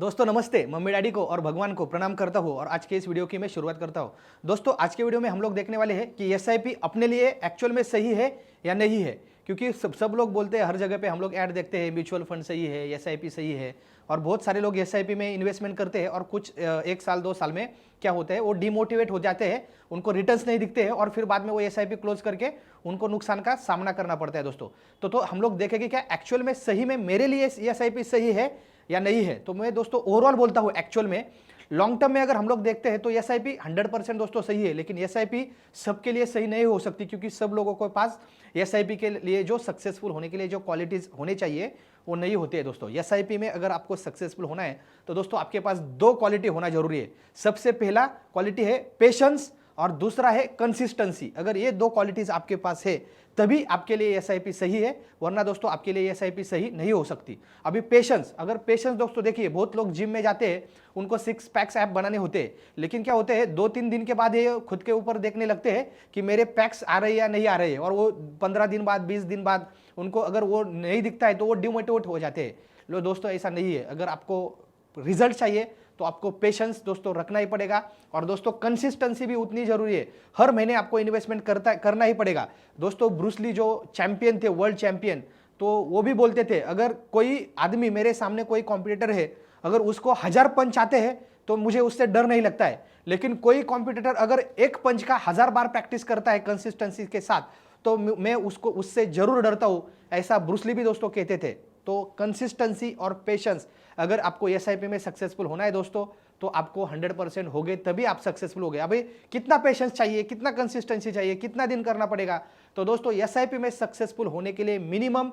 दोस्तों नमस्ते। Mummy daddy को और भगवान को प्रणाम करता हूँ और आज के इस वीडियो की मैं शुरुआत करता हूँ। दोस्तों आज के वीडियो में हम लोग देखने वाले हैं कि एसआईपी अपने लिए एक्चुअल में सही है या नहीं है, क्योंकि सब लोग बोलते हैं, हर जगह पे हम लोग ऐड देखते हैं म्यूचुअल फंड सही है, एसआईपी सही है, और बहुत सारे लोग एसआईपी में इन्वेस्टमेंट करते हैं और कुछ 1 साल 2 साल में क्या होता है वो डिमोटिवेट हो जाते हैं, उनको रिटर्न्स नहीं दिखते हैं और फिर बाद में वो एसआईपी क्लोज करके उनको नुकसान का सामना करना पड़ता है। दोस्तों तो हम लोग देखेंगे क्या एक्चुअल में सही में मेरे लिए एसआईपी सही है या नहीं है। तो मैं दोस्तों ओवरऑल बोलता हूं, एक्चुअल में लॉन्ग टर्म में अगर हम लोग देखते हैं तो एसआईपी 100% दोस्तों सही है, लेकिन एसआईपी सबके लिए सही नहीं हो सकती, क्योंकि सब लोगों के पास एसआईपी के लिए जो सक्सेसफुल होने के लिए जो क्वालिटीज होने चाहिए वो नहीं होती है। दोस्तों एसआईपी में अगर आपको सक्सेसफुल होना है तो दोस्तों आपके पास 2 क्वालिटी होना जरूरी है। सबसे पहला क्वालिटी है पेशेंस और दूसरा है कंसिस्टेंसी। अगर ये 2 क्वालिटीज आपके पास है तभी आपके लिए एसआईपी सही है, वरना दोस्तों आपके लिए एसआईपी सही नहीं हो सकती। अभी पेशेंस, अगर पेशेंस दोस्तों देखिए, बहुत लोग जिम में जाते हैं, उनको 6 पैक्स ऐप बनाने होते हैं, लेकिन क्या होते हैं 2-3 दिन के बाद ये खुद के ऊपर देखने लगते हैं कि मेरे पैक्स आ रहे हैं या नहीं आ रहे हैं, और वो 15 दिन बाद 20 दिन बाद उनको अगर वो नहीं दिखता है तो वो डिमोटिवेट हो जाते हैं। लो दोस्तों ऐसा नहीं है। अगर आपको रिजल्ट चाहिए तो आपको पेशेंस दोस्तों रखना ही पड़ेगा, और दोस्तों कंसिस्टेंसी भी उतनी जरूरी है। हर महीने आपको इन्वेस्टमेंट करना ही पड़ेगा। दोस्तों ब्रूस ली जो चैंपियन थे, वर्ल्ड चैंपियन, तो वो भी बोलते थे अगर कोई आदमी मेरे सामने कोई कॉम्पिटिटर है, अगर उसको 1000 पंच आते हैं तो मुझे उससे डर नहीं लगता है, लेकिन कोई कॉम्पिटिटर अगर एक पंच का 1000 बार प्रैक्टिस करता है कंसिस्टेंसी के साथ तो मैं उससे जरूर डरता हूं। ऐसा ब्रूस ली भी दोस्तों कहते थे। तो कंसिस्टेंसी और पेशेंस, अगर आपको एसआईपी में सक्सेसफुल होना है दोस्तों तो आपको 100% होगे तभी आप सक्सेसफुल होगे। अभी कितना पेशेंस चाहिए, कितना कंसिस्टेंसी चाहिए, कितना दिन करना पड़ेगा? तो दोस्तों एसआईपी में सक्सेसफुल होने के लिए मिनिमम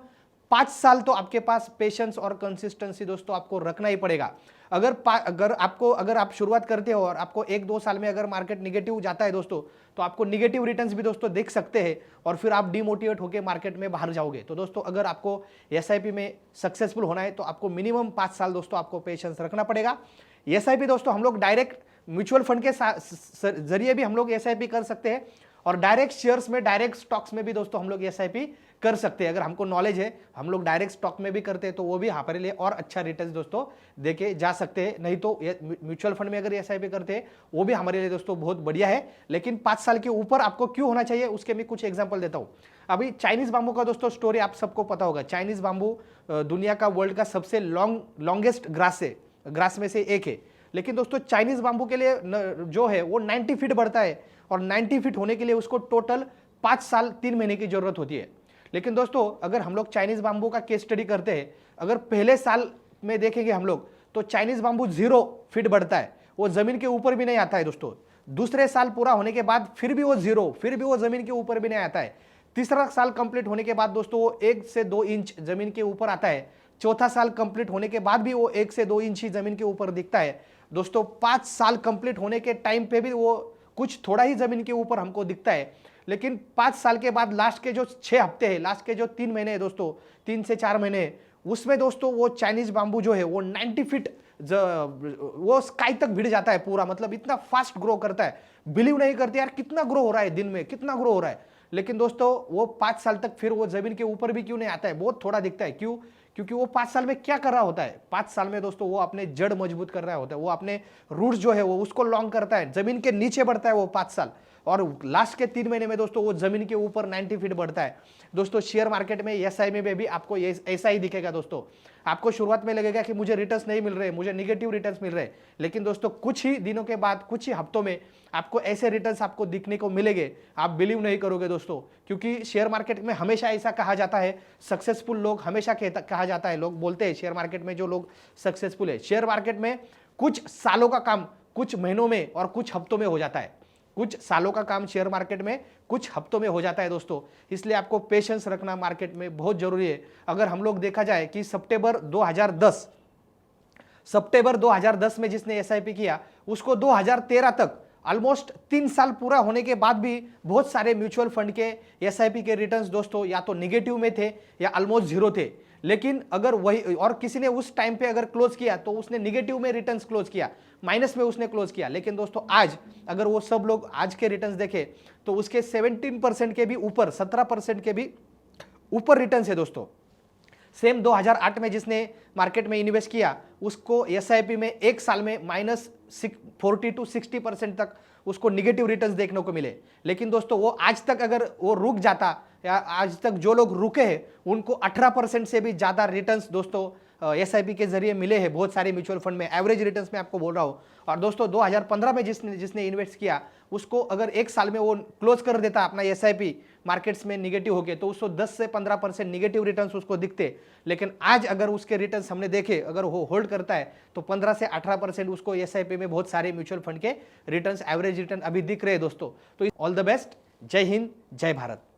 5 साल तो आपके पास पेशेंस और कंसिस्टेंसी दोस्तों आपको रखना ही पड़ेगा। अगर आप शुरुआत करते हो और आपको 1-2 साल में अगर मार्केट निगेटिव जाता है दोस्तों, तो आपको निगेटिव रिटर्न्स भी दोस्तों देख सकते हैं और फिर आप डिमोटिवेट होकर मार्केट में बाहर जाओगे। तो दोस्तों अगर आपको एसआईपी में सक्सेसफुल होना है तो आपको मिनिमम 5 साल दोस्तों आपको पेशेंस रखना पड़ेगा। एसआईपी दोस्तों हम लोग डायरेक्ट म्यूचुअल फंड के जरिए भी हम लोग एसआईपी कर सकते हैं, और डायरेक्ट शेयर्स में, डायरेक्ट स्टॉक्स में भी दोस्तों हम लोग एसआईपी कर सकते हैं। अगर हमको नॉलेज है, हम लोग डायरेक्ट स्टॉक में भी करते हैं तो वो भी हमारे लिए और अच्छा रिटर्न दोस्तों देके जा सकते हैं। नहीं तो म्यूचुअल फंड में अगर एसआईपी करते हैं वो भी हमारे लिए दोस्तों बहुत बढ़िया है, लेकिन 5 साल के ऊपर आपको क्यों होना चाहिए उसके मैं कुछ एग्जांपल देता हूं। अभी चाइनीज बाम्बू का दोस्तों स्टोरी आप सबको पता होगा। चाइनीज बाम्बू दुनिया का, वर्ल्ड का सबसे लॉन्गेस्ट ग्रास में से एक है, लेकिन दोस्तों चाइनीज बाम्बू के लिए जो है वो 90 फीट बढ़ता है, और 90 फीट होने के लिए उसको टोटल 5 साल 3 महीने की जरूरत होती है। लेकिन दोस्तों अगर हम लोग चाइनीज बाम्बू का केस स्टडी करते हैं, अगर पहले साल में देखेंगे हम लोग तो चाइनीज बाम्बू 0 फीट बढ़ता है, वो जमीन के ऊपर भी नहीं आता है दोस्तों। दूसरे साल पूरा होने के बाद फिर भी वो 0, फिर भी वो जमीन के ऊपर भी नहीं आता है। तीसरा साल कंप्लीट होने के बाद दोस्तों वो 1 से 2 इंच जमीन के ऊपर आता है। चौथा साल कंप्लीट होने के बाद भी वो 1 से 2 इंच ही जमीन के ऊपर दिखता है। दोस्तों 5 साल कंप्लीट होने के टाइम पे भी वो कुछ थोड़ा ही जमीन के ऊपर हमको दिखता है, लेकिन 5 साल के बाद लास्ट के जो 6 हफ्ते हैं, लास्ट के जो 3 महीने हैं दोस्तों, 3 से 4 महीने, उसमें दोस्तों वो चाइनीज बाम्बू जो है वो 90 फीट वो स्काई तक भिड़ जाता है पूरा, मतलब इतना फास्ट ग्रो करता है। बिलीव नहीं करते यार कितना ग्रो हो रहा है, दिन में कितना ग्रो हो रहा है। लेकिन दोस्तों वो 5 साल तक फिर वो जमीन के ऊपर भी क्यों नहीं आता है, बहुत थोड़ा दिखता है। क्यों? क्योंकि वो 5 साल में क्या कर रहा होता है? 5 साल में दोस्तों वो अपने जड़ मजबूत कर रहा होता है, वो अपने रूट्स जो है वो उसको लॉन्ग करता है, जमीन के नीचे बढ़ता है वो 5 साल, और लास्ट के 3 महीने में दोस्तों वो जमीन के ऊपर 90 फीट बढ़ता है। दोस्तों शेयर मार्केट में एसआईपी में भी आपको ऐसा ही दिखेगा। दोस्तों आपको शुरुआत में लगेगा कि मुझे रिटर्न्स नहीं मिल रहे, मुझे निगेटिव रिटर्न्स मिल रहे, लेकिन दोस्तों कुछ ही दिनों के बाद, कुछ ही हफ्तों में आपको ऐसे रिटर्न्स आपको दिखने को मिलेंगे, आप बिलीव नहीं करोगे दोस्तों। क्योंकि शेयर मार्केट में हमेशा ऐसा कहा जाता है, सक्सेसफुल लोग हमेशा कहा जाता है, लोग बोलते हैं शेयर मार्केट में जो लोग सक्सेसफुल है, शेयर मार्केट में कुछ सालों का काम कुछ महीनों में और कुछ हफ्तों में हो जाता है। कुछ सालों का काम शेयर मार्केट में कुछ हफ्तों में हो जाता है दोस्तों। इसलिए आपको पेशेंस रखना मार्केट में बहुत जरूरी है। अगर हम लोग देखा जाए कि सितंबर 2010 में जिसने एसआईपी किया उसको 2013 तक ऑलमोस्ट 3 साल पूरा होने के बाद भी बहुत सारे म्यूचुअल फंड के एसआईपी के रिटर्न्स दोस्तों या तो निगेटिव में थे या ऑलमोस्ट 0 थे। लेकिन अगर वही और किसी ने उस टाइम पे अगर क्लोज किया तो उसने निगेटिव में रिटर्न्स क्लोज किया, माइनस में उसने क्लोज किया। लेकिन दोस्तों आज अगर वो सब लोग आज के रिटर्न्स देखें तो उसके 17% के भी ऊपर, 17% के भी ऊपर रिटर्न्स है दोस्तों। सेम 2008 में जिसने मार्केट में इन्वेस्ट किया उसको एसआईपी में एक साल में -40 to 60% तक उसको निगेटिव रिटर्न्स देखने को मिले। लेकिन दोस्तों वो आज तक अगर वो रुक जाता या आज तक जो लोग रुके हैं उनको 18% से भी ज़्यादा रिटर्न्स दोस्तों एसआईपी के जरिए मिले हैं बहुत सारे म्यूचुअल फंड में। एवरेज रिटर्न्स में आपको बोल रहा हूँ। और दोस्तों 2015 में जिसने इन्वेस्ट किया उसको अगर एक साल में वो क्लोज कर देता अपना एसआईपी मार्केट्स में निगेटिव हो गए तो उसको 10 से 15% निगेटिव रिटर्न्स उसको दिखते। लेकिन आज अगर उसके रिटर्न्स हमने देखे अगर वो होल्ड करता है तो 15 से 18% उसको एसआईपी में बहुत सारे म्यूचुअल फंड के रिटर्न्स एवरेज रिटर्न अभी दिख रहे हैं दोस्तों। तो ऑल द बेस्ट, जय हिंद, जय भारत।